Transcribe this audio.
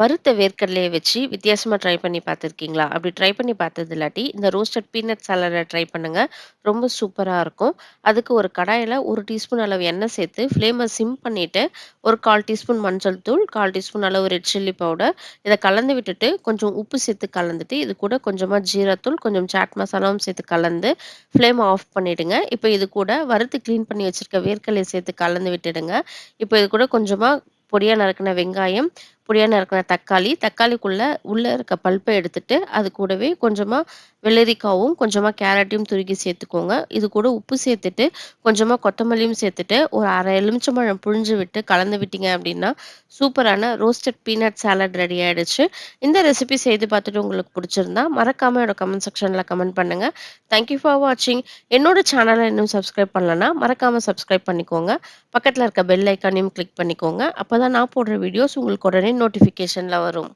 வறுத்த வேர்க்கடலைய வச்சு வித்தியாசமா ட்ரை பண்ணி பார்த்துருக்கீங்களா? அப்படி ட்ரை பண்ணி பார்த்தது இல்லாட்டி, இந்த ரோஸ்டட் பீனட் சாலட ட்ரை பண்ணுங்க. ரொம்ப சூப்பரா இருக்கும். அதுக்கு ஒரு கடாயில 1 டீஸ்பூன் அளவு எண்ணெய் சேர்த்து ஃப்ளேம சிம் பண்ணிட்டு, ஒரு 1/4 டீஸ்பூன் மஞ்சள் தூள், 1/4 டீஸ்பூன் அளவு ரெட் சில்லி பவுடர் இத கலந்து விட்டுட்டு, கொஞ்சம் உப்பு சேர்த்து கலந்துட்டு, இது கூட கொஞ்சமா ஜீரகத்தூள், கொஞ்சம் சாட் மசாலாவும் சேர்த்து கலந்து, ஃப்ளேம ஆஃப் பண்ணிடுங்க. இப்ப இது கூட வறுத்து கிளீன் பண்ணி வச்சிருக்க வேர்க்கடலைய சேர்த்து கலந்து விட்டுடுங்க. இப்ப இது கூட கொஞ்சமா பொடியா நறுக்குன வெங்காயம், பொடியா நறுக்குன தக்காளி, தக்காளிக்குள்ள உள்ள இருக்க பல்ப்ப எடுத்துட்டு, அது கூடவே கொஞ்சமா வெள்ளரிக்காவும், கொஞ்சமா கேரட்டையும் துருகி சேர்த்துக்கோங்க. இது கூட உப்பு சேர்த்துட்டு, கொஞ்சமா கொத்தமல்லியும் சேர்த்துட்டு, ஒரு 1/2 எலுமிச்சம்பழம் புழிஞ்சு விட்டு கலந்து விட்டீங்க அப்படின்னா, சூப்பரான ரோஸ்டட் பீனட் சாலட் ரெடி ஆயிடுச்சு. இந்த ரெசிபி செய்து பார்த்துட்டு உங்களுக்கு புடிச்சிருந்தா, மறக்காம என்னோட கமெண்ட் செக்ஷன்ல கமெண்ட் பண்ணுங்க. தேங்க் யூ ஃபார் வாட்சிங். என்னோட சேனல இன்னும் சப்ஸ்கிரைப் பண்ணலன்னா, மறக்காம சப்ஸ்கிரைப் பண்ணிக்கோங்க. பக்கத்துல இருக்க பெல் ஐகானையும் கிளிக் பண்ணிக்கோங்க. அப்பதான் நான் போடுற வீடியோஸ் உங்களுக்கு உடனே நோட்டிஃபிகேஷன்ல வரும்.